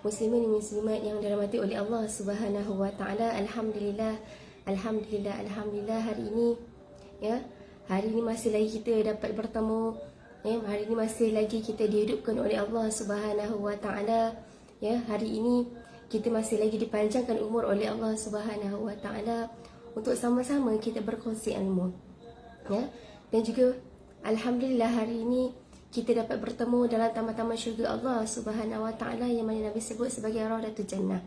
muslimin dan muslimat yang dirahmati oleh Allah Subhanahu wa taala. Alhamdulillah, hari ini ya, hari ini masih lagi kita dapat bertemu ya, hari ini masih lagi kita dihidupkan oleh Allah Subhanahu wa taala ya. Hari ini kita masih lagi dipanjangkan umur oleh Allah Subhanahu wa taala untuk sama-sama kita berkongsi ilmu ya. Dan juga alhamdulillah hari ini kita dapat bertemu dalam taman-taman syurga Allah Subhanahu wa taala yang mana Nabi sebut sebagai Raudatul Jannah.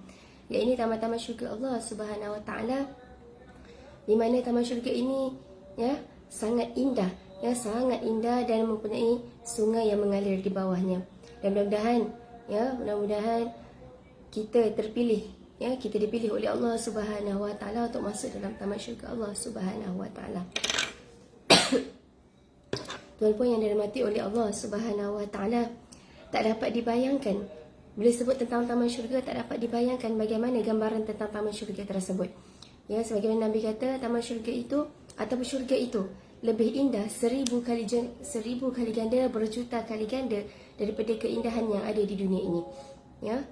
Ya, ini taman-taman syurga Allah Subhanahu wa taala, di mana taman syurga ini ya sangat indah, ya sangat indah dan mempunyai sungai yang mengalir di bawahnya. Dan mudah-mudahan kita terpilih ya, kita dipilih oleh Allah Subhanahu wa taala untuk masuk dalam taman syurga Allah Subhanahu wa taala. Tuan-puan yang dirahmati oleh Allah Subhanahu wa taala, tak dapat dibayangkan bila sebut tentang taman syurga, tak dapat dibayangkan bagaimana gambaran tentang taman syurga tersebut. Ya, sebagaimana Nabi kata, taman syurga itu ataupun syurga itu lebih indah 1000 kali ganda, berjuta kali ganda daripada keindahan yang ada di dunia ini. Ya.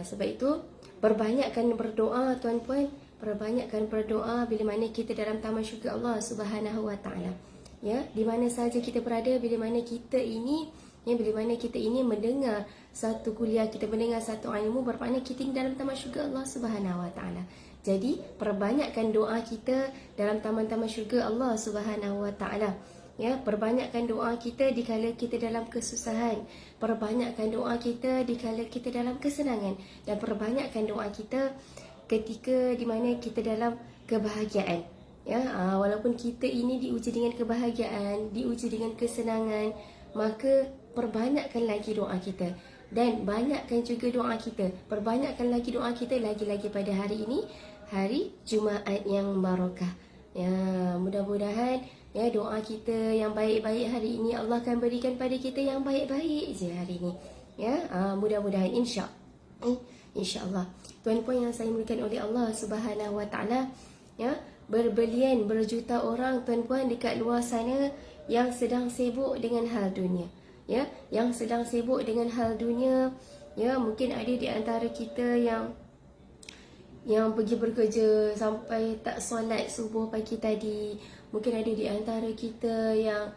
Sebab itu perbanyakkan berdoa tuan-puan, perbanyakkan berdoa bila mana kita dalam taman syurga Allah Subhanahu wa taala. Ya, di mana saja kita berada, bila mana kita ini mendengar satu kuliah, kita mendengar satu ilmu, bermakna kita ini dalam taman syurga Allah Subhanahu wa taala. Jadi perbanyakkan doa kita dalam taman-taman syurga Allah Subhanahu wa taala. Ya, perbanyakkan doa kita dikala kita dalam kesusahan, perbanyakkan doa kita dikala kita dalam kesenangan, dan perbanyakkan doa kita ketika di mana kita dalam kebahagiaan. Ya, walaupun kita ini diuji dengan kebahagiaan, diuji dengan kesenangan, maka perbanyakkan lagi doa kita. Dan banyakkan juga doa kita, perbanyakkan lagi doa kita lagi-lagi pada hari ini, hari Jumaat yang barakah. Ya, mudah-mudahan ya doa kita yang baik-baik hari ini Allah akan berikan pada kita yang baik-baik je hari ini. Ya, mudah-mudahan insya-Allah. Tuan-puan yang saya muliakan oleh Allah Subhanahu wa taala, ya, berbelian berjuta orang tuan-puan dekat luar sana yang sedang sibuk dengan hal dunia. Ya, yang sedang sibuk dengan hal dunia. Ya, mungkin ada di antara kita yang pergi bekerja sampai tak solat subuh pagi tadi. Mungkin ada di antara kita yang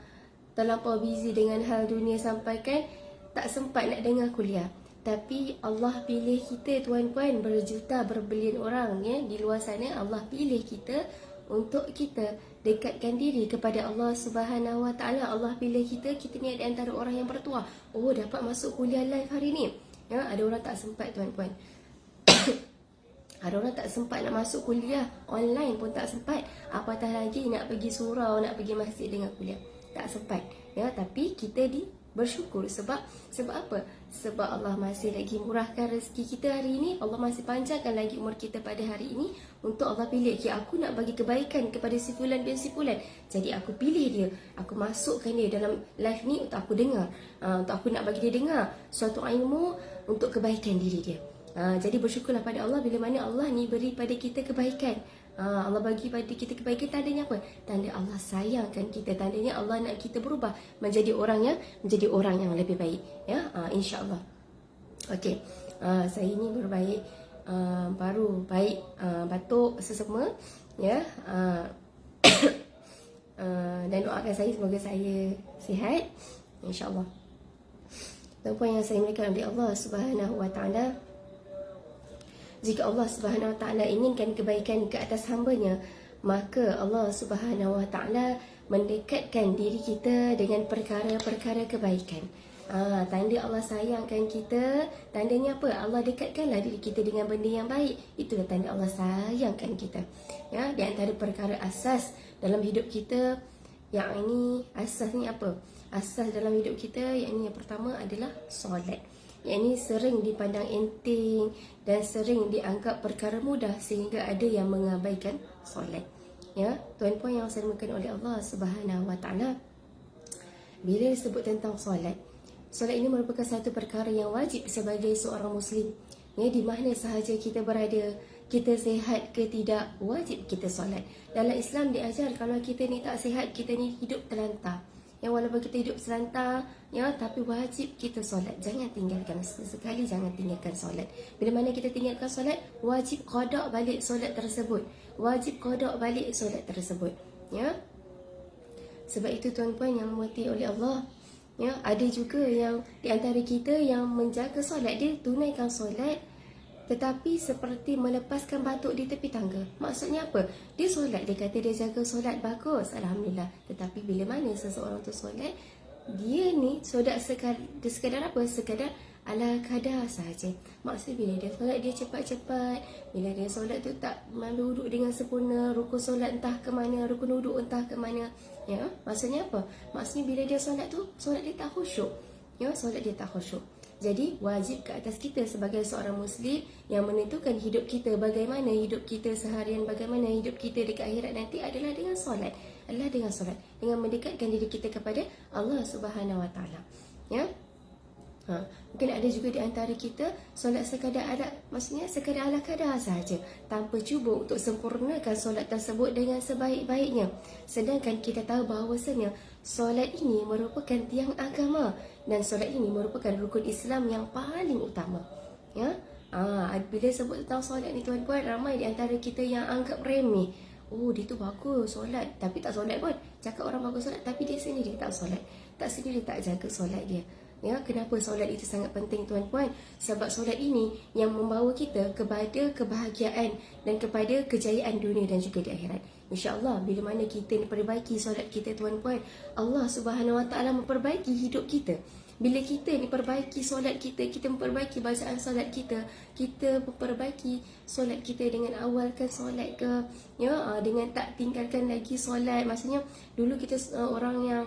terlampau busy dengan hal dunia sampai kan tak sempat nak dengar kuliah. Tapi Allah pilih kita tuan-puan, berjuta berbilion orang ya di luar sana, Allah pilih kita untuk kita dekatkan diri kepada Allah Subhanahu wa taala. Allah pilih kita ni ada antara orang yang bertuah. Oh, dapat masuk kuliah live hari ni. Ya, ada orang tak sempat tuan-puan. Ada orang tak sempat nak masuk kuliah online pun tak sempat. Apatah lagi nak pergi surau, nak pergi masjid dengan kuliah. Tak sempat. Ya, tapi kita bersyukur sebab apa? Sebab Allah masih lagi murahkan rezeki kita hari ini. Allah masih panjangkan lagi umur kita pada hari ini untuk Allah pilih, aku nak bagi kebaikan kepada si fulan bin si fulan. Jadi aku pilih dia, aku masukkan dia dalam live ni untuk aku dengar, untuk aku nak bagi dia dengar suatu ilmu untuk kebaikan diri dia. Jadi bersyukurlah pada Allah bila mana Allah ni beri pada kita kebaikan. Allah bagi pada kita kebaikan, tandanya apa? Tanda Allah sayangkan kita, tandanya Allah nak kita berubah menjadi orang yang lebih baik. Ya, insya-Allah. Okey. Saya ni berbaik, baru baik, batuk sesama ya. Dan doakan saya semoga saya sihat insya-Allah. Tuan-puan yang saya muliakan oleh Allah Subhanahu wa taala, jika Allah Subhanahu wa taala inginkan kebaikan ke atas hamba-Nya, maka Allah Subhanahu wa taala mendekatkan diri kita dengan perkara-perkara kebaikan. Tanda Allah sayangkan kita, tandanya apa? Allah dekatkanlah diri kita dengan benda yang baik. Itulah tanda Allah sayangkan kita. Ya, di antara perkara asas dalam hidup kita, yang ini asas ni apa? Asas dalam hidup kita yang pertama adalah solat. Yang ini sering dipandang enteng dan sering dianggap perkara mudah sehingga ada yang mengabaikan solat. Ya, tuan-puan yang saya dimuliakan oleh Allah Subhanahu wa taala, bila disebut tentang solat, solat ini merupakan satu perkara yang wajib sebagai seorang muslim. Ya, di mana sahaja kita berada, kita sihat ke tidak, wajib kita solat. Dalam Islam diajar kalau kita ni tak sihat, kita ni hidup terlantar. Ya, walaupun kita hidup selantar, ya, tapi wajib kita solat. Jangan tinggalkan, sekali jangan tinggalkan solat. Bila mana kita tinggalkan solat, wajib qada balik solat tersebut. Wajib qada balik solat tersebut. Ya. Sebab itu tuan-puan yang dimurkai oleh Allah, ya, ada juga yang di antara kita yang menjaga solat, dia tunaikan solat tetapi seperti melepaskan batuk di tepi tangga. Maksudnya apa? Dia solat, dia kata dia jaga solat, bagus, Alhamdulillah. Tetapi bila mana seseorang tu solat, dia ni solat sekadar apa? Sekadar ala kadar sahaja. Maksudnya bila dia solat, dia cepat-cepat. Bila dia solat tu tak malu duduk dengan sempurna, rukun solat entah ke mana, rukun duduk entah ke mana. Ya, maksudnya apa? Maksudnya bila dia solat tu, solat dia tak khusyuk. Ya, solat dia tak khusyuk. Jadi wajib ke atas kita sebagai seorang Muslim yang menentukan hidup kita, bagaimana hidup kita seharian, bagaimana hidup kita dekat akhirat nanti adalah dengan solat. Adalah dengan solat, dengan mendekatkan diri kita kepada Allah Subhanahu Wa Taala. Ya. Mungkin ada juga di antara kita solat sekadar ada, maksudnya sekadar ala kadar sahaja, tanpa cuba untuk sempurnakan solat tersebut dengan sebaik-baiknya. Sedangkan kita tahu bahawasanya solat ini merupakan tiang agama dan solat ini merupakan rukun Islam yang paling utama. Ya, bila sebut tentang solat ni tuan-puan, ramai di antara kita yang anggap remeh. Oh, dia tu bagus solat, tapi tak solat pun. Cakap orang bagus solat, tapi dia sendiri tak solat. Tak sendiri tak jaga solat dia. Ya, kenapa solat itu sangat penting tuan-puan? Sebab solat ini yang membawa kita kepada kebahagiaan dan kepada kejayaan dunia dan juga di akhirat. InsyaAllah bila mana kita perbaiki solat kita tuan-puan, Allah Subhanahu Wa Taala memperbaiki hidup kita. Bila kita ni perbaiki solat kita, kita memperbaiki bacaan solat kita, kita memperbaiki solat kita dengan awalkan solat ke, ya, dengan tak tinggalkan lagi solat. Maksudnya dulu kita orang yang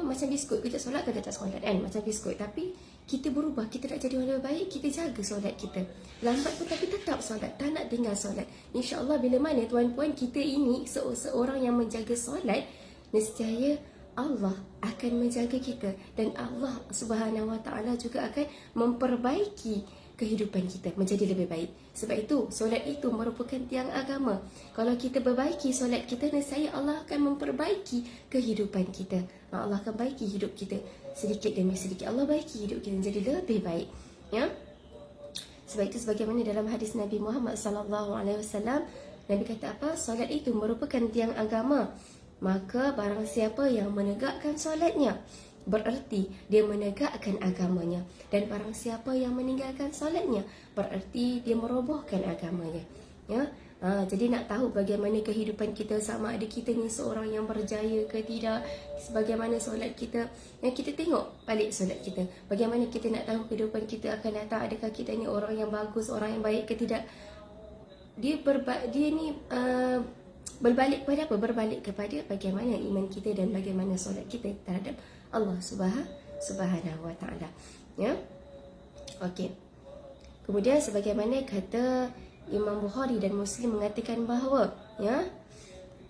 macam biskut, kita solat ke tak solat kan, macam biskut. Tapi kita berubah, kita nak jadi orang lebih baik, kita jaga solat kita. Lambat pun tapi tetap solat, tak nak tinggal solat. InsyaAllah bila mana tuan-puan kita ini seorang yang menjaga solat, nescaya Allah akan menjaga kita dan Allah Subhanahu Wa Taala juga akan memperbaiki kehidupan kita menjadi lebih baik. Sebab itu solat itu merupakan tiang agama. Kalau kita perbaiki solat kita, nescaya Allah akan memperbaiki kehidupan kita. Allah akan baiki hidup kita sedikit demi sedikit. Allah baiki hidup kita menjadi lebih baik. Ya. Sebab itu sebagaimana dalam hadis Nabi Muhammad SAW, Nabi kata apa? Solat itu merupakan tiang agama. Maka barang siapa yang menegakkan solatnya, bererti dia menegakkan agamanya. Dan barang siapa yang meninggalkan solatnya, bererti dia merobohkan agamanya. Ya. Jadi nak tahu bagaimana kehidupan kita, sama ada kita ni seorang yang berjaya ke tidak, bagaimana solat kita, yang kita tengok balik solat kita. Bagaimana kita nak tahu kehidupan kita akan datang, adakah kita ni orang yang bagus, orang yang baik ke tidak. Dia ni berbalik kepada apa? Berbalik kepada bagaimana iman kita dan bagaimana solat kita terhadap Allah Subhanahu Wa Taala. Ya. Okey. Kemudian sebagaimana kata Imam Bukhari dan Muslim mengatakan bahawa, ya,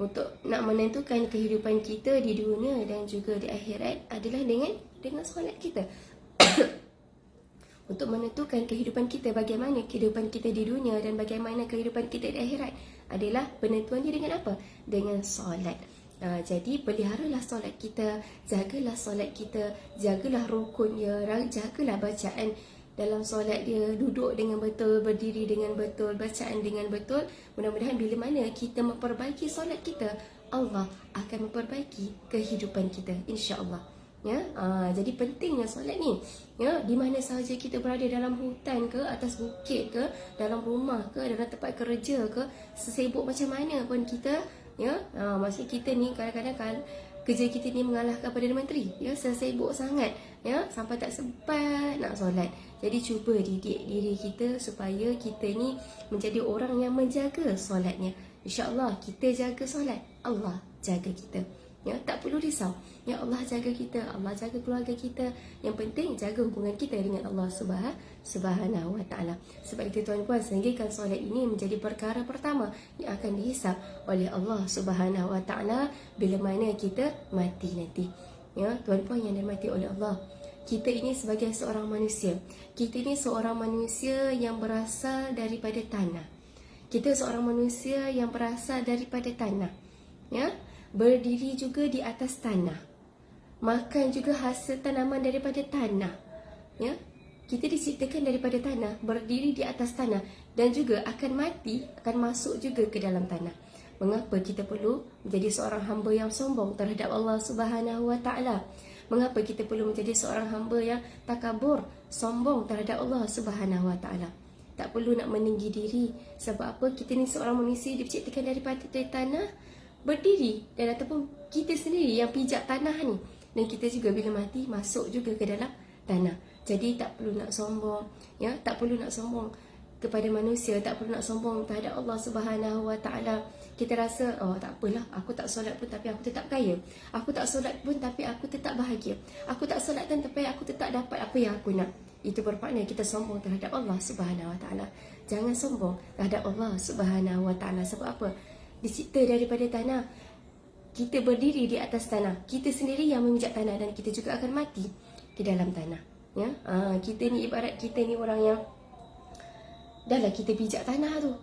untuk nak menentukan kehidupan kita di dunia dan juga di akhirat adalah dengan solat kita. Untuk menentukan kehidupan kita, bagaimana kehidupan kita di dunia dan bagaimana kehidupan kita di akhirat adalah penentuannya dengan apa? Dengan solat. Jadi peliharalah solat kita, jagalah solat kita, jagalah rukunnya, jagalah bacaan dalam solat dia, duduk dengan betul, berdiri dengan betul, bacaan dengan betul. Mudah-mudahan bila mana kita memperbaiki solat kita, Allah akan memperbaiki kehidupan kita, insya-Allah. Ya, jadi pentingnya solat ni. Ya, di mana sahaja kita berada, dalam hutan ke, atas bukit ke, dalam rumah ke, dalam tempat kerja ke, sesibuk macam mana pun kita, ya, maksudnya kita ni kadang-kadang kerja kita ni mengalahkan Perdana Menteri, ya, sesibuk sangat, ya, sampai tak sempat nak solat. Jadi cuba didik diri kita supaya kita ni menjadi orang yang menjaga solatnya. InsyaAllah kita jaga solat, Allah jaga kita. Ya, tak perlu risau. Ya, Allah jaga kita, Allah jaga keluarga kita. Yang penting jaga hubungan kita dengan Allah Subhanahu Wa Taala. Sebab itu tuan-puan, sehinggakan solat ini menjadi perkara pertama yang akan dihisap oleh Allah Subhanahu Wa Taala bila mana kita mati nanti. Ya, tuan-puan yang dirahmati oleh Allah, kita ini sebagai seorang manusia, kita ini seorang manusia yang berasal daripada tanah. Kita seorang manusia yang berasal daripada tanah. Ya, berdiri juga di atas tanah. makan juga hasil tanaman daripada tanah. Ya, kita diciptakan daripada tanah, berdiri di atas tanah, dan juga akan mati, akan masuk juga ke dalam tanah. Mengapa kita perlu menjadi seorang hamba yang sombong terhadap Allah Subhanahu Wa Taala? Mengapa kita perlu menjadi seorang hamba yang takabur, sombong terhadap Allah Subhanahu Wa Taala? Tak perlu nak meninggi diri. Sebab apa? Kita ni seorang manusia diciptakan daripada tanah, berdiri, dan ataupun kita sendiri yang pijak tanah ni. Dan kita juga bila mati masuk juga ke dalam tanah. Jadi tak perlu nak sombong, ya, tak perlu nak sombong kepada manusia, tak perlu nak sombong terhadap Allah Subhanahu Wa Taala. Kita rasa, oh tak apalah, aku tak solat pun tapi aku tetap kaya. Aku tak solat pun tapi aku tetap bahagia. Aku tak solat pun tapi aku tetap dapat apa yang aku nak. Itu bermakna kita sombong terhadap Allah Subhanahu Wa Taala. Jangan sombong terhadap Allah Subhanahu Wa Taala. Sebab apa? Dicipta daripada tanah. Kita berdiri di atas tanah. Kita sendiri yang memijak tanah, dan kita juga akan mati di dalam tanah. Ya, kita ni ibarat kita ni orang yang dah lah kita pijak tanah tu.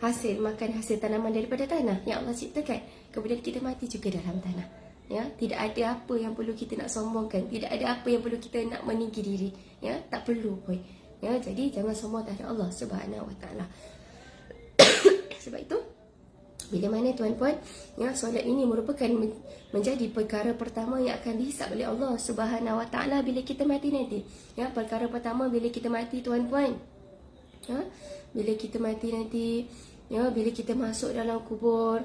Makan hasil tanaman daripada tanah yang Allah ciptakan. Kemudian kita mati juga dalam tanah. Ya, tidak ada apa yang perlu kita nak sombongkan, tidak ada apa yang perlu kita nak meninggi diri. Ya, tak perlu pun. Ya, jadi jangan sombong terhadap Allah Subhanahu Wa Taala. Sebab itu, bila mana tuan-puan, ya, solat ini merupakan menjadi perkara pertama yang akan dihisap oleh Allah Subhanahu Wa Taala bila kita mati nanti. Ya, perkara pertama bila kita mati tuan-puan. Ya, bila kita mati nanti, ya, bila kita masuk dalam kubur,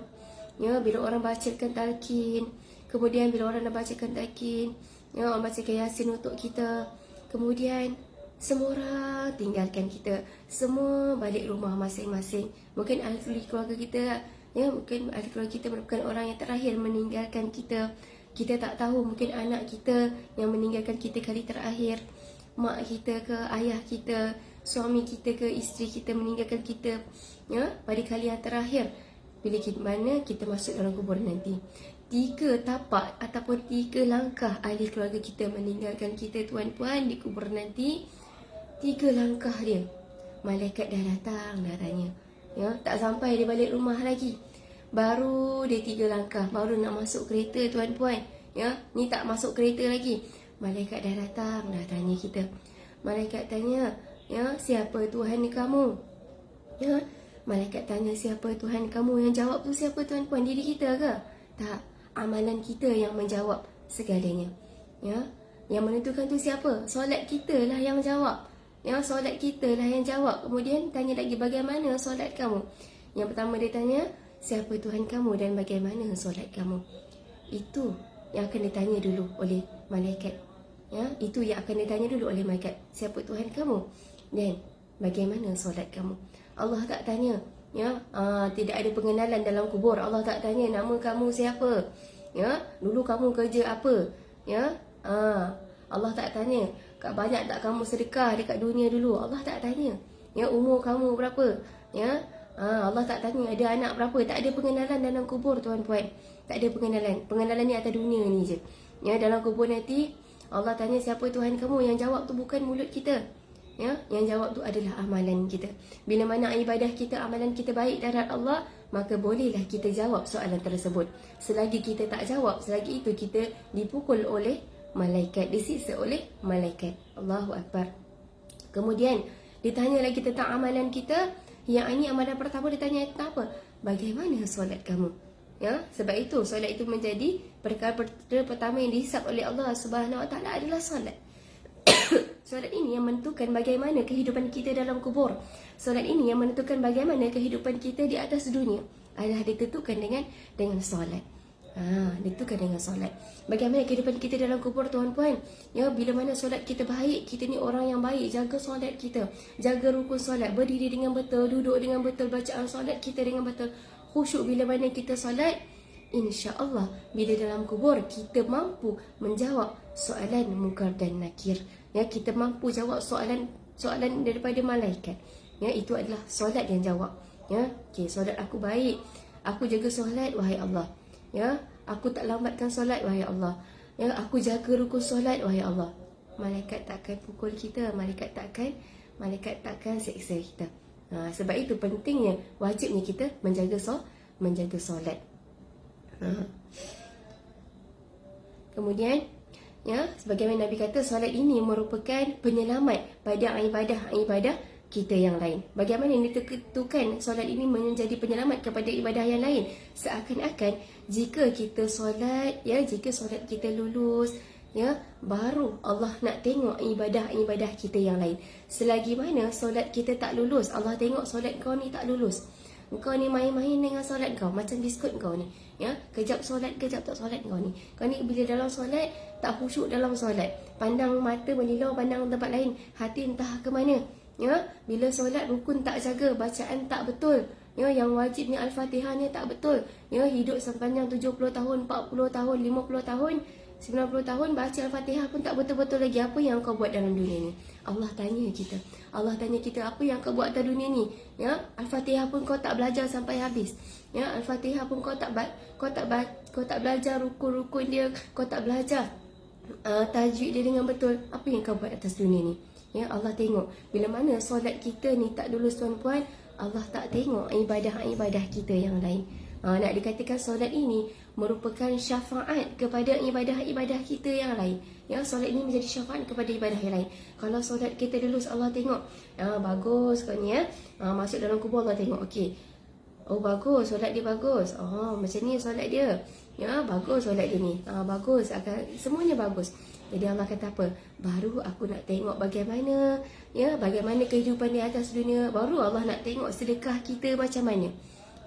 ya, bila orang bacakan talqin, kemudian bila orang dah bacakan talqin, ya, orang bacakan Yasin untuk kita, kemudian semua orang tinggalkan kita, semua balik rumah masing-masing. Mungkin ahli keluarga kita, ya, mungkin ahli keluarga kita merupakan orang yang terakhir meninggalkan kita. Kita tak tahu, mungkin anak kita yang meninggalkan kita kali terakhir, mak kita ke ayah kita, suami kita ke isteri kita meninggalkan kita, ya, pada kali yang terakhir. Bila mana kita masuk dalam kubur nanti, 3 tapak ataupun 3 langkah ahli keluarga kita meninggalkan kita tuan-puan di kubur nanti. 3 langkah dia, malaikat dah datang, dah tanya. Ya, tak sampai dia balik rumah lagi, baru dia 3 langkah, baru nak masuk kereta tuan-puan. Ya, ni tak masuk kereta lagi, malaikat dah datang, dah tanya kita. Malaikat tanya, ya, siapa Tuhan kamu? Ya, malaikat tanya siapa Tuhan kamu, yang jawab tu siapa tuan-puan? Diri kita ke? Tak, amalan kita yang menjawab segalanya. Ya, yang menentukan tu siapa? Solat kita lah yang jawab. Ya, solat kita lah yang jawab. Kemudian tanya lagi, bagaimana solat kamu? Yang pertama dia tanya, siapa Tuhan kamu dan bagaimana solat kamu? Itu yang akan ditanya dulu oleh malaikat. Ya, itu yang akan ditanya dulu oleh malaikat. Siapa Tuhan kamu dan bagaimana solat kamu? Allah tak tanya, ya, tidak ada pengenalan dalam kubur. Allah tak tanya nama kamu siapa, ya, dulu kamu kerja apa, ya, Allah tak tanya banyak tak kamu sedekah dekat dunia dulu. Allah tak tanya, ya, umur kamu berapa, ya, Allah tak tanya ada anak berapa. Tak ada pengenalan dalam kubur tuan-puan. Tak ada pengenalan. Pengenalan ni atas dunia ni je. Ya, dalam kubur nanti Allah tanya siapa Tuhan kamu, yang jawab tu bukan mulut kita. Ya, yang jawab tu adalah amalan kita. Bila mana ibadah kita, amalan kita baik terhadap Allah, maka bolehlah kita jawab soalan tersebut. Selagi kita tak jawab, selagi itu kita dipukul oleh malaikat, disiksa oleh malaikat. Allahu Akbar. Kemudian ditanya lagi tentang amalan kita. Yang ini amalan pertama ditanya tentang apa? Bagaimana solat kamu? Ya, sebab itu solat itu menjadi perkara pertama yang dihisap oleh Allah Subhanahu Wa Taala adalah solat. Solat ini yang menentukan bagaimana kehidupan kita dalam kubur. Solat ini yang menentukan bagaimana kehidupan kita di atas dunia. Adalah ditentukan dengan solat. Ditentukan dengan solat. Bagaimana kehidupan kita dalam kubur tuan-puan? Ya, bila mana solat kita baik, kita ni orang yang baik, jaga solat kita, jaga rukun solat, berdiri dengan betul, duduk dengan betul, bacaan solat kita dengan betul, khusyuk bila mana kita solat. InsyaAllah bila dalam kubur kita mampu menjawab soalan Munkar dan Nakir. Ya, kita mampu jawab soalan daripada malaikat. Ya, itu adalah solat yang jawab. Ya, okey, solat aku baik, aku jaga solat, wahai Allah. Ya, aku tak lambatkan solat, wahai Allah. Ya, aku jaga rukun solat, wahai Allah. Malaikat takkan pukul kita, malaikat takkan seksa kita. Sebab itu pentingnya, wajibnya kita menjaga solat. Kemudian Ya, sebagaimana Nabi kata, solat ini merupakan penyelamat pada ibadah kita yang lain. Bagaimana ini ditentukan solat ini menjadi penyelamat kepada ibadah yang lain? Seakan-akan jika kita solat, ya, jika solat kita lulus, ya, baru Allah nak tengok ibadah kita yang lain. Selagi mana solat kita tak lulus, Allah tengok solat kau ni tak lulus. Kau ni main-main dengan solat kau, macam biskut kau ni. Ya, kejap solat, kejap tak solat kau ni. Kau ni bila dalam solat tak khusyuk dalam solat. Pandang mata melilau, pandang tempat lain, hati entah ke mana. Ya, bila solat rukun tak jaga, bacaan tak betul. Ya, yang wajibnya Al-Fatihah ni tak betul. Ya, hidup sepanjang 70 tahun, 40 tahun, 50 tahun, 90 tahun baca Al-Fatihah pun tak betul-betul lagi. Apa yang kau buat dalam dunia ni? Allah tanya kita. Allah tanya kita, apa yang kau buat dalam dunia ni? Ya, Al-Fatihah pun kau tak belajar sampai habis. Ya, Al-Fatihah pun kau tak belajar rukun-rukun dia, kau tak belajar tajwid dia dengan betul. Apa yang kau buat atas dunia ni? Ya, Allah tengok. Bila mana solat kita ni tak lulus tuan-puan, Allah tak tengok ibadah-ibadah kita yang lain. Nak dikatakan solat ini merupakan syafaat kepada ibadah-ibadah kita yang lain. Ya, solat ini menjadi syafaat kepada ibadah yang lain. Kalau solat kita lulus, Allah tengok, bagus kau ni, ya. Masuk dalam kubur, Allah tengok, okey. Oh, bagus, solat dia bagus. Macam ni solat dia. Ya, bagus solat dia ni. Bagus, semuanya bagus. Jadi Allah kata apa? Baru aku nak tengok bagaimana, ya, bagaimana kehidupan di atas dunia. Baru Allah nak tengok sedekah kita macam mana.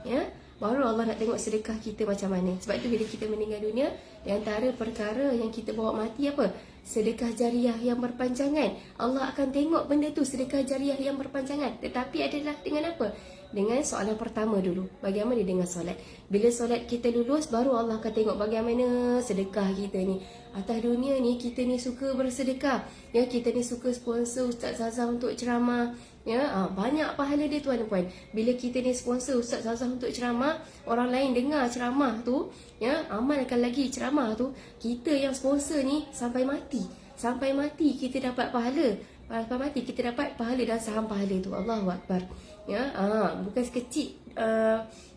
Ya, baru Allah nak tengok sedekah kita macam mana. Sebab tu bila kita meninggal dunia, di antara perkara yang kita bawa mati apa? Sedekah jariah yang berpanjangan. Allah akan tengok benda tu, sedekah jariah yang berpanjangan. Tetapi adalah dengan apa? Dengan soalan pertama dulu, bagaimana dengan solat? Bila solat kita lulus, baru Allah akan tengok bagaimana sedekah kita ni. Atas dunia ni, kita ni suka bersedekah. Ya, kita ni suka sponsor Ustaz Zazah untuk ceramah. Ya, banyak pahala dia tuan-puan. Bila kita ni sponsor Ustaz Zazah untuk ceramah, orang lain dengar ceramah tu, ya, amalkan lagi ceramah tu. Kita yang sponsor ni sampai mati. Sampai mati kita dapat pahala. Sampai mati kita dapat pahala dan saham pahala tu. Allahu Akbar. Ya, bukan sekecil,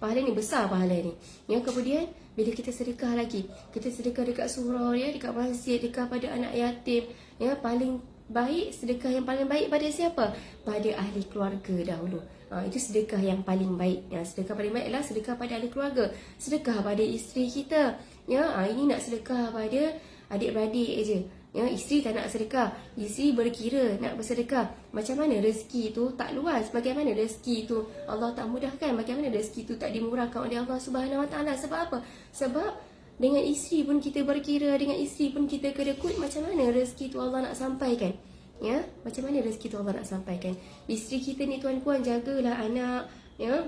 pahala ni besar pahala ni. Ya, kemudian bila kita sedekah lagi, kita sedekah dekat surau, ya, dekat masjid, dekat pada anak yatim, ya, paling baik, sedekah yang paling baik pada siapa? Pada ahli keluarga dahulu. Itu sedekah yang paling baik. Ya, sedekah paling baik adalah sedekah pada ahli keluarga, sedekah pada isteri kita. Ya, ini nak sedekah pada adik-beradik je. Ya, isteri tak nak sedekah, isteri berkira nak bersedekah. Macam mana rezeki tu tak luas? Bagaimana rezeki tu Allah tak mudahkan? Bagaimana rezeki tu tak dimurahkan oleh Allah Subhanahu Wa Taala? Sebab apa? Sebab dengan isteri pun kita berkira, dengan isteri pun kita kedekut. Macam mana rezeki tu Allah nak sampaikan? Ya, macam mana rezeki tu Allah nak sampaikan? Isteri kita ni tuan-puan, jagalah anak, ya.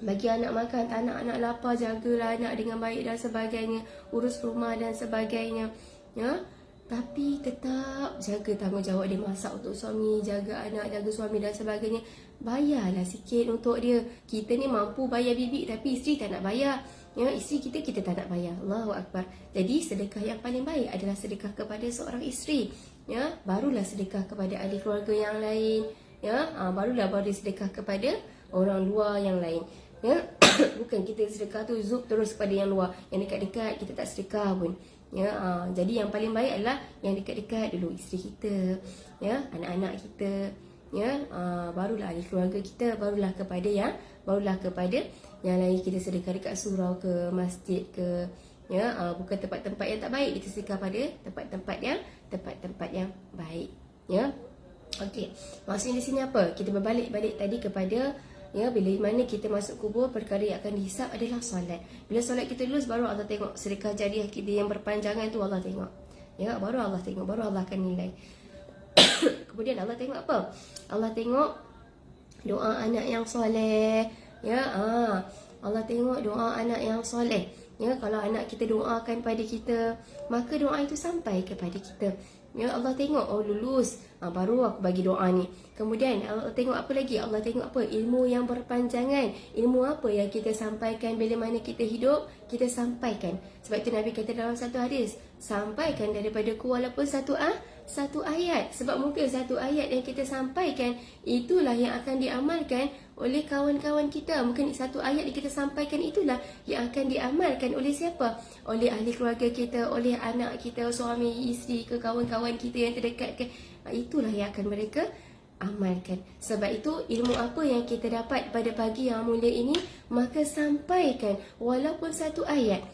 Bagi anak makan, anak-anak lapar, jagalah anak dengan baik dan sebagainya, urus rumah dan sebagainya. Ya, tapi tetap jaga tanggungjawab dia, masak untuk suami, jaga anak, jaga suami dan sebagainya. Bayarlah sikit untuk dia. Kita ni mampu bayar bibik, tapi isteri tak nak bayar. Ya, isteri kita tak nak bayar. Allahu Akbar. Jadi sedekah yang paling baik adalah sedekah kepada seorang isteri. Ya, barulah sedekah kepada ahli keluarga yang lain. Ya, barulah sedekah kepada orang luar yang lain. Ya, bukan kita sedekah tu zup terus kepada yang luar, yang dekat-dekat kita tak sedekah pun. Ya, jadi yang paling baik adalah yang dekat-dekat dulu, isteri kita, ya, anak-anak kita, ya, barulah ahli keluarga kita, barulah kepada yang lain kita sedekah dekat surau ke, masjid ke, ya, bukan tempat-tempat yang tak baik, kita sedekah pada tempat-tempat yang baik, ya. Okey, maksudnya di sini apa? Kita berbalik tadi kepada, ya, bila mana kita masuk kubur, perkara yang akan dihisap adalah solat. Bila solat kita lulus, baru Allah tengok sedekah jariah kita yang berpanjangan tu, Allah tengok. Ya, baru Allah tengok, baru Allah akan nilai. Kemudian Allah tengok apa? Allah tengok doa anak yang soleh. Ya, Allah tengok doa anak yang soleh. Ya, kalau anak kita doakan pada kita, maka doa itu sampai kepada kita. Ya, Allah tengok, oh lulus, baru aku bagi doa ni. Kemudian Allah tengok apa lagi? Allah tengok apa? Ilmu yang berpanjangan. Ilmu apa yang kita sampaikan bila mana kita hidup, kita sampaikan. Sebab itu Nabi kata dalam satu hadis, sampaikan daripada ku walaupun satu ayat. Sebab mungkin satu ayat yang kita sampaikan itulah yang akan diamalkan oleh kawan-kawan kita. Mungkin satu ayat yang kita sampaikan itulah yang akan diamalkan oleh siapa? Oleh ahli keluarga kita, oleh anak kita, suami, isteri ke kawan-kawan kita yang terdekat ke. Itulah yang akan mereka amalkan. Sebab itu ilmu apa yang kita dapat pada pagi yang mulia ini, maka sampaikan walaupun satu ayat.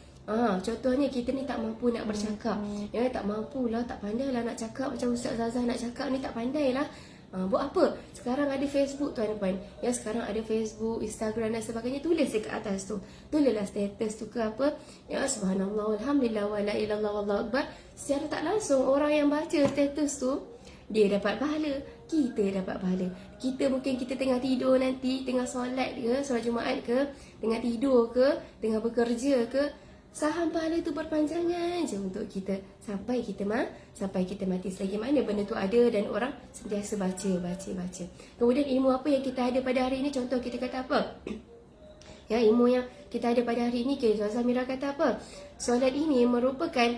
Contohnya kita ni tak mampu nak bercakap, ya, tak mampu lah, tak pandai lah nak cakap macam Ustaz Zazah nak cakap ni, tak pandai lah. Buat apa? Sekarang ada Facebook tuan-tuan, ya, sekarang ada Facebook, Instagram dan sebagainya. Tulis dekat atas tu, tulislah status tu ke apa, ya, subhanallah, alhamdulillah, wa la ilallah, wallahu akbar. Secara tak langsung orang yang baca status tu dia dapat pahala, kita dapat pahala. Kita mungkin kita tengah tidur nanti, tengah solat ke, solat Jumaat ke, tengah tidur ke, tengah bekerja ke, saham pahala tu berpanjangan je untuk kita sampai kita mati. Selagi mana benda tu ada dan orang sentiasa baca. Kemudian ilmu apa yang kita ada pada hari ini? Contoh kita kata apa? Ya, ilmu yang kita ada pada hari ini, Zazah Mira kata apa? Solat ini merupakan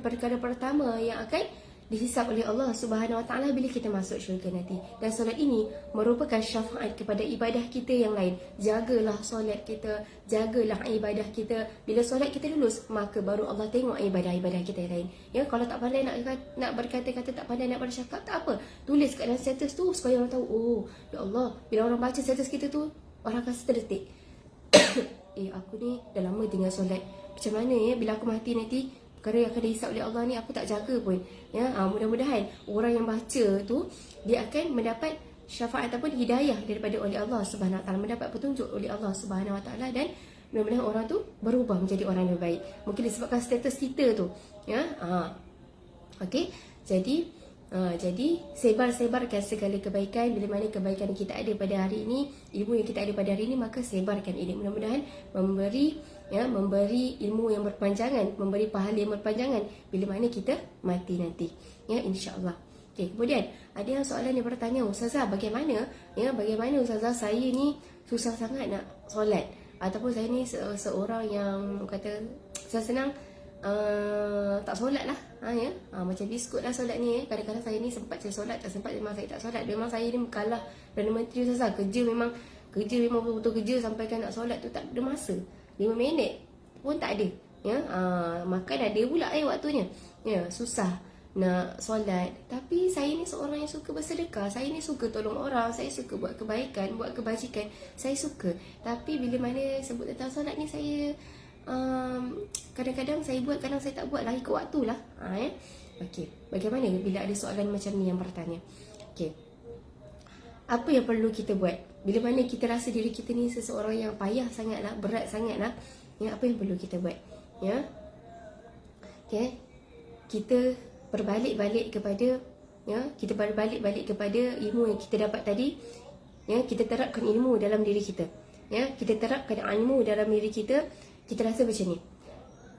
perkara pertama yang akan dihisap oleh Allah Subhanahu Wa Taala bila kita masuk syurga nanti. Dan solat ini merupakan syafaat kepada ibadah kita yang lain. Jagalah solat kita, jagalah ibadah kita. Bila solat kita lulus, maka baru Allah tengok ibadah-ibadah kita yang lain. Ya, kalau tak pandai nak berkata-kata, tak pandai nak bercakap, tak apa. Tulis kat dalam status tu supaya orang tahu, oh, ya Allah, bila orang baca status kita tu, orang akan terdetik. Aku ni dah lama tinggal solat. Macam mana ya bila aku mati nanti? Perkara yang akan dihisap oleh Allah ni aku tak jaga pun, ya. Mudah-mudahan orang yang baca tu dia akan mendapat syafaat ataupun hidayah daripada oleh Allah Subhanahu Wa Taala, mendapat petunjuk oleh Allah Subhanahu Wa Taala, dan mudah-mudahan orang tu berubah menjadi orang yang baik. Mungkin disebabkan status kita tu, ya. Okey. Jadi sebar-sebarkan segala kebaikan. Bila mana kebaikan yang kita ada pada hari ini, ilmu yang kita ada pada hari ini, maka sebarkan ini. Mudah-mudahan memberi ilmu yang berpanjangan, memberi pahala yang berpanjangan bila mana kita mati nanti, ya, insya-Allah. Okey, kemudian ada yang soalan yang bertanya, Ustazah, bagaimana Ustazah, saya ni susah sangat nak solat, ataupun saya ni seorang yang kata senang tak solat lah, macam biskut lah solat ni. Kadang-kadang saya ni sempat saya solat, tak sempat memang saya tak solat. Memang saya ni kalah Perdana Menteri Ustazah. Kerja memang betul-betul kerja sampai kan nak solat tu tak ada masa. 5 minit pun tak ada, ya. Makan ada pula waktunya, ya. Susah nak solat. Tapi saya ni seorang yang suka bersedekah, saya ni suka tolong orang, saya suka buat kebaikan, buat kebajikan, saya suka. Tapi bila mana sebut tentang solat ni, saya kadang-kadang saya buat, kadang saya tak buat lah, ikut waktu lah, ya. Okey, bagaimana bila ada soalan macam ni yang bertanya? Okey, apa yang perlu kita buat bila mana kita rasa diri kita ni seseorang yang payah sangat lah, berat sangat lah, ya, apa yang perlu kita buat, ya? Okay, kita berbalik-balik kepada, ya, kita berbalik-balik kepada ilmu yang kita dapat tadi, ya. Kita terapkan ilmu dalam diri kita, ya. Kita terapkan ilmu dalam diri kita. Kita rasa macam ni,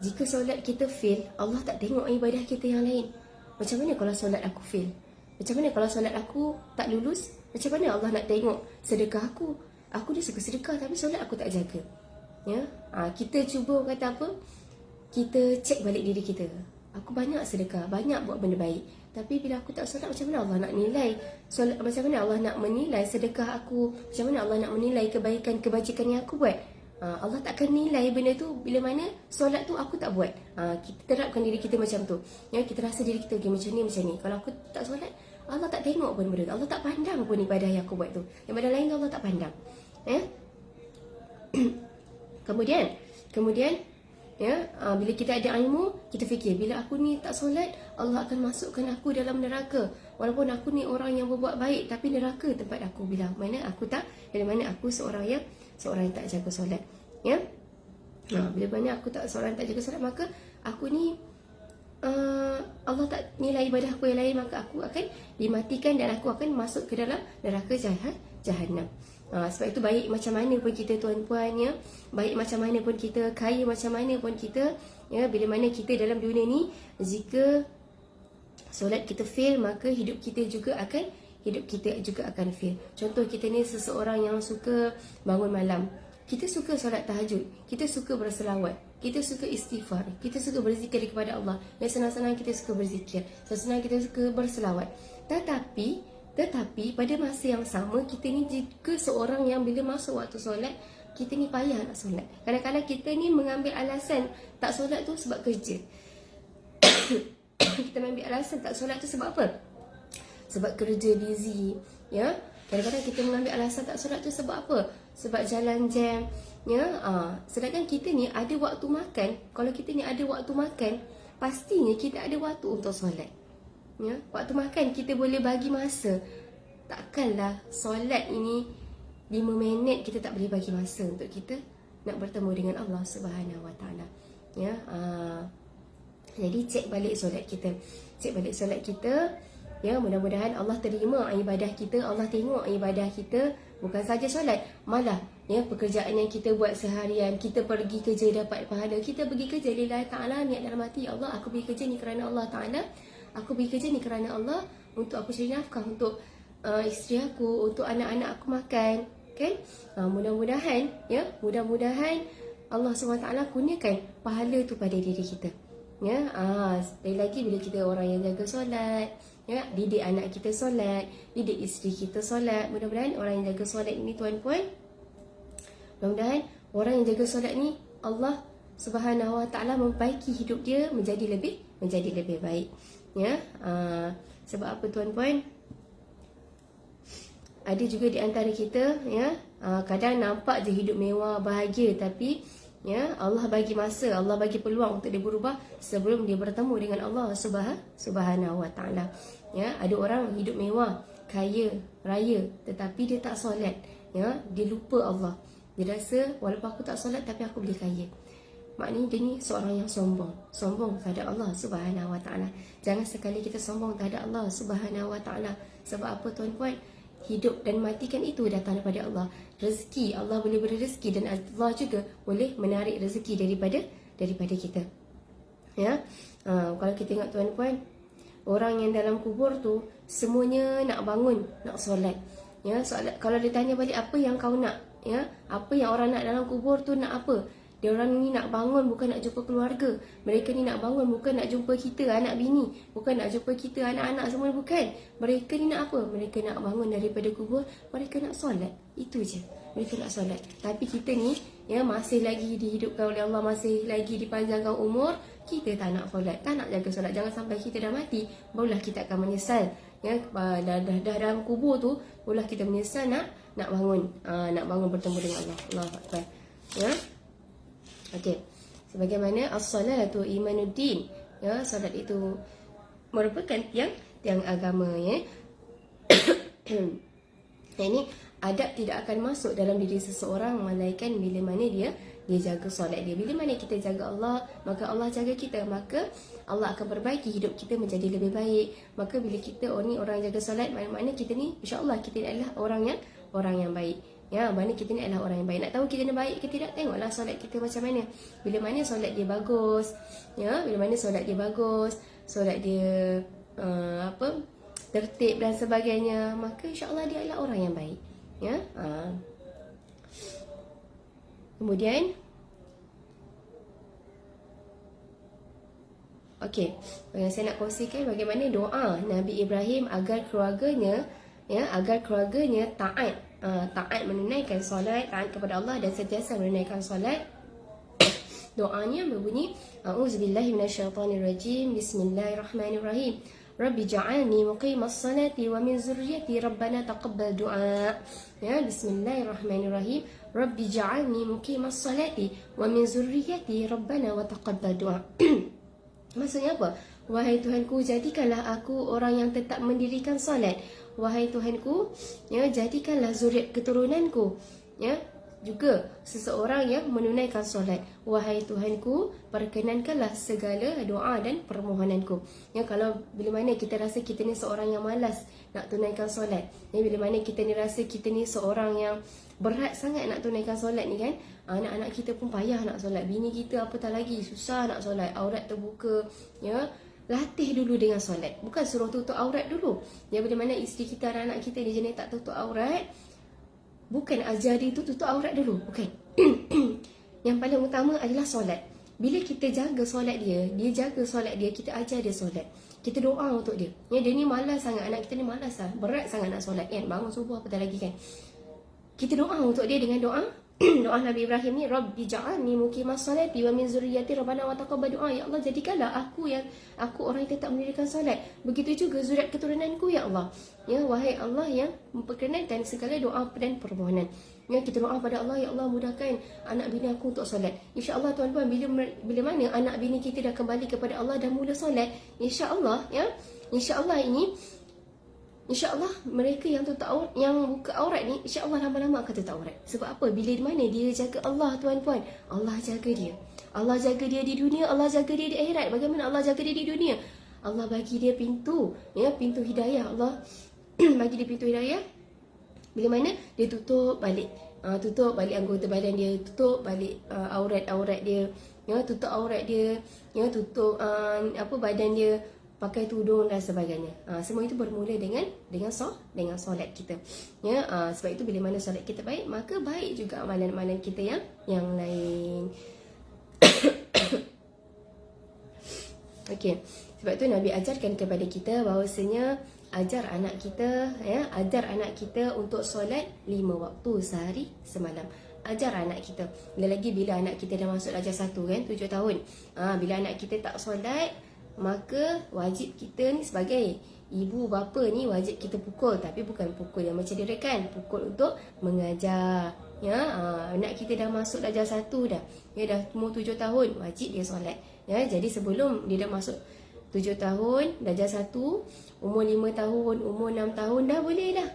jika solat kita fail, Allah tak tengok ibadah kita yang lain. Macam mana kalau solat aku fail? Macam mana kalau solat aku tak lulus? Macam mana Allah nak tengok sedekah aku? Aku ni suka sedekah tapi solat aku tak jaga, ya. Kita cuba kata apa, kita cek balik diri kita. Aku banyak sedekah, banyak buat benda baik, tapi bila aku tak solat, macam mana Allah nak nilai solat? Macam mana Allah nak menilai sedekah aku? Macam mana Allah nak menilai kebaikan, kebajikan yang aku buat? Allah takkan nilai benda tu bila mana solat tu aku tak buat. Kita terapkan diri kita macam tu, ya. Kita rasa diri kita macam ni. Kalau aku tak solat, Allah tak tengok pun benda tu. Allah tak pandang pun ibadah yang aku buat tu. Yang ibadah lain Allah tak pandang, ya. Kemudian ya, bila kita ada ilmu, kita fikir, bila aku ni tak solat, Allah akan masukkan aku dalam neraka. Walaupun aku ni orang yang berbuat baik, tapi neraka tempat aku. Bila mana aku seorang yang tak jaga solat, ya. Bila mana aku tak seorang tak jaga solat, maka aku ni Allah tak nilai ibadah aku yang lain, maka aku akan dimatikan dan aku akan masuk ke dalam neraka Jahannam. Sebab itu baik macam mana pun kita tuan-puan, ya, baik macam mana pun kita, kaya macam mana pun kita, ya, bila mana kita dalam dunia ni, jika solat kita fail, maka hidup kita juga akan fail. Contoh, kita ni seseorang yang suka bangun malam, kita suka solat tahajud, kita suka berselawat, kita suka istighfar, kita suka berzikir kepada Allah. Yang senang-senang kita suka berzikir, senang kita suka berselawat. Tetapi pada masa yang sama, kita ni juga seorang yang bila masuk waktu solat, kita ni payah nak solat. Kadang-kadang kita ni mengambil alasan tak solat tu sebab kerja. Kita mengambil alasan tak solat tu sebab apa? Sebab kerja busy, ya. Kadang-kadang kita mengambil alasan tak solat tu sebab apa? Sebab jalan jam, ya. Sedangkan kita ni ada waktu makan. Kalau kita ni ada waktu makan, pastinya kita ada waktu untuk solat. Ya, waktu makan kita boleh bagi masa. Takkanlah solat ini 5 minit kita tak boleh bagi masa untuk kita nak bertemu dengan Allah Subhanahu Wa Taala. Ya, jadi cek balik solat kita. Cek balik solat kita. Ya, mudah-mudahan Allah terima ibadah kita, Allah tengok ibadah kita. Bukan saja solat, malah ya pekerjaan yang kita buat seharian, kita pergi kerja dapat pahala, kita pergi kerja lillahi ta'ala, niat dalam hati, ya Allah, aku pergi kerja ni kerana Allah Ta'ala, aku pergi kerja ni kerana Allah, untuk aku cari nafkah, untuk isteri aku, untuk anak-anak aku makan, kan? Mudah-mudahan ya, mudah-mudahan Allah SWT gunakan pahala tu pada diri kita. Ya, sekali lagi bila kita orang yang jaga solat, ya, didik anak kita solat, didik isteri kita solat. Mudah-mudahan orang yang jaga solat ini, tuan-puan, mudah-mudahan orang yang jaga solat ni, Allah Subhanahu Wa Taala memperbaiki hidup dia menjadi lebih baik. Ya, sebab apa, tuan-puan? Ada juga di antara kita, ya, kadang nampak je hidup mewah, bahagia, tapi ya, Allah bagi masa, Allah bagi peluang untuk dia berubah sebelum dia bertemu dengan Allah Subhanahu Wa Taala. Ya, ada orang hidup mewah, kaya, raya, tetapi dia tak solat. Ya, dia lupa Allah. Dia rasa walaupun aku tak solat tapi aku boleh kaya. Maknanya dia ni seorang yang sombong terhadap Allah Subhanahu Wa Taala. Jangan sekali kita sombong terhadap Allah Subhanahu Wa Taala. Sebab apa, tuan-puan? Hidup dan matikan itu datang daripada Allah. Rezeki, Allah boleh beri rezeki, dan Allah juga boleh menarik rezeki daripada kita. Ya, kalau kita tengok, tuan-puan, orang yang dalam kubur tu semuanya nak bangun, nak solat. Ya, kalau ditanya balik apa yang kau nak, ya, apa yang orang nak dalam kubur tu, nak apa? Dia orang ni nak bangun bukan nak jumpa keluarga. Mereka ni nak bangun bukan nak jumpa kita anak bini, bukan nak jumpa kita anak-anak semua, bukan. Mereka ni nak apa? Mereka nak bangun daripada kubur, mereka nak solat. Itu je. Mereka nak solat. Tapi kita ni, ya, masih lagi dihidupkan oleh Allah, masih lagi dipanjangkan umur, kita tak nak solat, tak nak jaga solat. Jangan sampai kita dah mati, barulah kita akan menyesal. Ya, dah dalam kubur tu, barulah kita menyesal nak bangun, nak bangun bertemu dengan Allah. Allahu Akbar. Ya. Okey. Sebagaimana as-salatu imanuddin. Ya, solat itu merupakan tiang agama, ya. Ini adab tidak akan masuk dalam diri seseorang melainkan bila mana dia jaga solat dia. Bila mana kita jaga Allah, maka Allah jaga kita, maka Allah akan perbaiki hidup kita menjadi lebih baik. Maka bila kita orang jaga solat, mana kita ni insya-Allah kita adalah orang yang baik. Ya, mana kita ni adalah orang yang baik. Nak tahu kita ni baik ke tidak, tengoklah solat kita macam mana. Bila mana solat dia bagus, ya, bila mana solat dia bagus, solat dia tertib dan sebagainya, maka insya-Allah dia adalah orang yang baik. Ya. Kemudian okey, yang saya nak kongsikan bagaimana doa Nabi Ibrahim agar keluarganya, ya, taat menunaikan solat, taat kepada Allah dan sentiasa menunaikan solat. Doanya berbunyi, A'udzubillahi minasyaitonirrajim. Bismillahirrahmanirrahim. Rabbi ja'alni muqimas salati wa min zurriyyati rabbana taqabbal du'a. Ya, bismillahirrahmanirrahim. Rabbi ja'alni muqimas salati wa min zurriyyati rabbana wa taqabbal du'a. Maksudnya apa? Wahai Tuhanku, jadikanlah aku orang yang tetap mendirikan solat. Wahai Tuhanku, ya, jadikanlah zuriat keturunanku, ya, juga seseorang yang menunaikan solat. Wahai Tuhanku, perkenankanlah segala doa dan permohonanku. Ya, kalau bila mana kita rasa kita ni seorang yang malas nak tunaikan solat, ya, bila mana kita ni rasa kita ni seorang yang berat sangat nak tunaikan solat ni, kan, anak-anak kita pun payah nak solat, bini kita apatah lagi susah nak solat, aurat terbuka, ya. Latih dulu dengan solat. Bukan suruh tutup aurat dulu. Ya, bila mana isteri kita, anak-anak kita dia jenis tak tutup aurat, bukan ajari tu tutup aurat dulu, bukan. Yang paling utama adalah solat. bila kita jaga solat dia jaga solat dia, kita ajar dia solat, kita doa untuk dia. Ya, dia ni malas sangat, anak kita ni malas lah, berat sangat nak solat kan, bangun subuh apatah lagi kan. Kita doa untuk dia dengan doa doa Nabi Ibrahim ni, Rabbi ja'alni muqimas salati wa min zurriyyati rabbana wa taqabbal du'a. Ya Allah, jadikanlah aku orang yang tetap mendirikan solat, begitu juga zuriat keturunanku ya Allah. Ya, wahai Allah yang memperkenankan segala doa dan permohonan. Ya, kita doa pada Allah, ya Allah mudahkan anak bini aku untuk solat. InsyaAllah tuan-tuan, bila mana anak bini kita dah kembali kepada Allah dan mula solat, InsyaAllah ya, InsyaAllah InsyaAllah mereka yang tutup yang buka aurat ni, InsyaAllah lama-lama akan tutup aurat. Sebab apa? Bila mana dia jaga Allah tuan-tuan, Allah jaga dia. Allah jaga dia di dunia, Allah jaga dia di akhirat. Bagaimana Allah jaga dia di dunia? Allah bagi dia pintu, ya, pintu hidayah. Allah bagi dia pintu hidayah. Bila mana dia tutup balik anggota badan dia, tutup balik aurat dia, ya, tutup aurat dia, ya, tutup badan dia, pakai tudung dan sebagainya. Semua itu bermula dengan solat kita. Ya, sebab itu bila mana solat kita baik, maka baik juga amalan-amalan kita yang lain. Okey. Sebab itu Nabi ajarkan kepada kita bahawasanya ajar anak kita untuk solat 5 waktu sehari semalam. Ajar anak kita. Bila anak kita dah masuk darjah 1 kan, 7 tahun. Bila anak kita tak solat, maka wajib kita ni sebagai ibu bapa ni wajib kita pukul, tapi bukan pukul yang macam dia kan, pukul untuk mengajar. Ya, anak kita dah masuk darjah 1 dah. Dia dah umur 7 tahun, wajib dia solat. Ya, jadi sebelum dia dah masuk 7 tahun, darjah 1, umur 5 tahun, umur 6 tahun dah boleh dah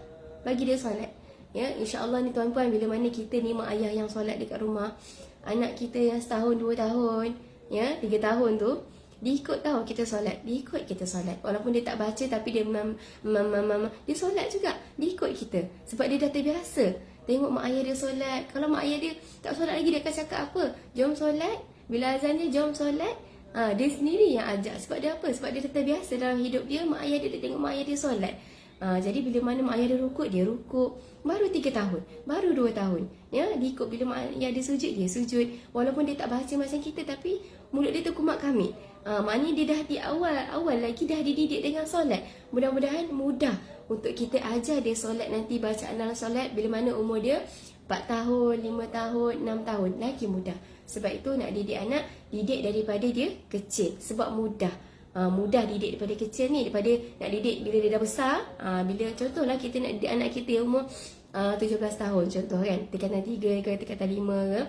bagi dia solat. Ya, insya-Allah ni tuan-puan, bila mana kita ni mak ayah yang solat dekat rumah, anak kita yang setahun 2 tahun, ya, 3 tahun tu diikut tahu kita solat, diikut kita solat. Walaupun dia tak baca tapi dia dia solat juga, diikut kita. Sebab dia dah terbiasa tengok mak ayah dia solat. Kalau mak ayah dia tak solat lagi, dia akan cakap apa? Jom solat. Bila azan dia, jom solat. Dia sendiri yang ajak. Sebab dia apa? Sebab dia dah terbiasa dalam hidup dia, mak ayah dia tengok mak ayah dia solat. Jadi bila mana mak ayah dia rukuk, dia rukuk. Baru 3 tahun, baru 2 tahun, ya, diikut. Bila mak ayah dia sujud, dia sujud. Walaupun dia tak baca macam kita, tapi mulut dia tu kumat kamit. Maknanya dia dah di awal lagi dah dididik dengan solat. Mudah-mudahan mudah untuk kita ajar dia solat nanti, bacaan dalam solat bila mana umur dia 4 tahun, 5 tahun, 6 tahun, lagi mudah. Sebab itu nak didik anak, didik daripada dia kecil. Sebab mudah. Mudah didik daripada kecil ni, daripada nak didik bila dia dah besar. Bila contohlah kita nak didik anak kita yang umur 17 tahun contoh kan, tingkatan 3 ke tingkatan 5 ke,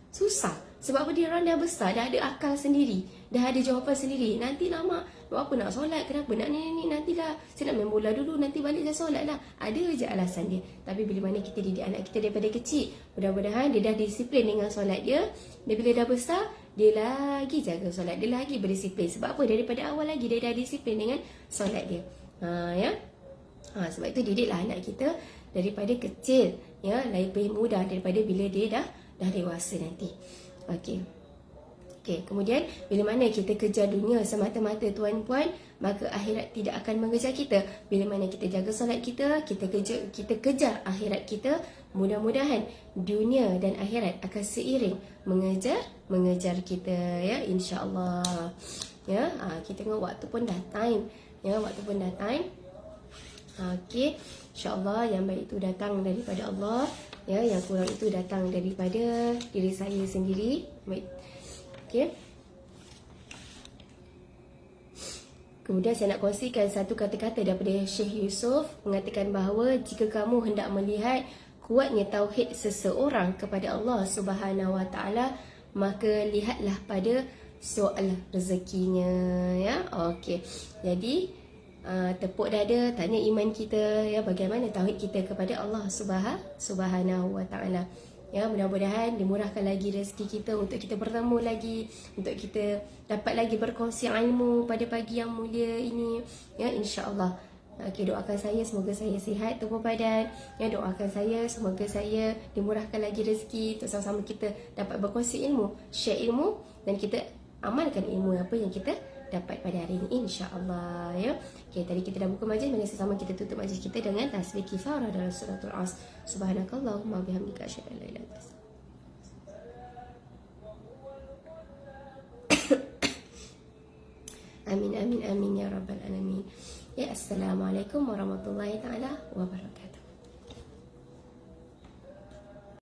susah. Sebab apa? Dia orang dah besar, dah ada akal sendiri, dah ada jawapan sendiri. Nanti lama, buat apa nak solat, kenapa nak ni, nantilah saya nak main bola dulu, nanti balik saya solat lah. Ada je alasan dia. Tapi bila mana kita didik anak kita daripada kecil, mudah-mudahan dia dah disiplin dengan solat dia. Dan bila dah besar, dia lagi jaga solat, dia lagi berdisiplin. Sebab apa? Daripada awal lagi dia dah disiplin dengan solat dia. Ya. Sebab itu didiklah anak kita daripada kecil, ya, lebih mudah daripada bila dia dah dewasa nanti. Okey. Kemudian bila mana kita kejar dunia semata-mata tuan-puan, maka akhirat tidak akan mengejar kita. Bila mana kita jaga solat kita kejar akhirat kita, mudah-mudahan dunia dan akhirat akan seiring mengejar kita, ya, insya-Allah. Ya, kita tengok waktu pun dah time. Ya, waktu pun dah time. Okey, insya-Allah yang baik itu datang daripada Allah, ya, yang kurang itu datang daripada diri saya sendiri. Baik. Okey. Kemudian saya nak kongsikan satu kata-kata daripada Syekh Yusuf, mengatakan bahawa jika kamu hendak melihat kuatnya tauhid seseorang kepada Allah Subhanahu Wa Taala, maka lihatlah pada soal rezekinya, ya. Okey. Jadi tepuk dada, tanya iman kita, ya, bagaimana tauhid kita kepada Allah Subhanahu Wa Taala. Ya, mudah-mudahan dimurahkan lagi rezeki kita untuk kita bertemu lagi, untuk kita dapat lagi berkongsi ilmu pada pagi yang mulia ini, ya, insya-Allah. Okey, doakan saya semoga saya sihat tubuh badan, ya, doakan saya semoga saya dimurahkan lagi rezeki untuk sama-sama kita dapat berkongsi ilmu, share ilmu, dan kita amalkan ilmu apa yang kita dapat pada hari ini, insya-Allah, ya. Okey, tadi kita dah buka majlis, mari sama kita tutup majlis kita dengan tasbih kifarah dalam suratul As. Subhanakallahumma bihamdika asyhadu an la ilaha illa anta Amin amin amin ya rabbal alamin. Ya, assalamualaikum warahmatullahi taala wabarakatuh.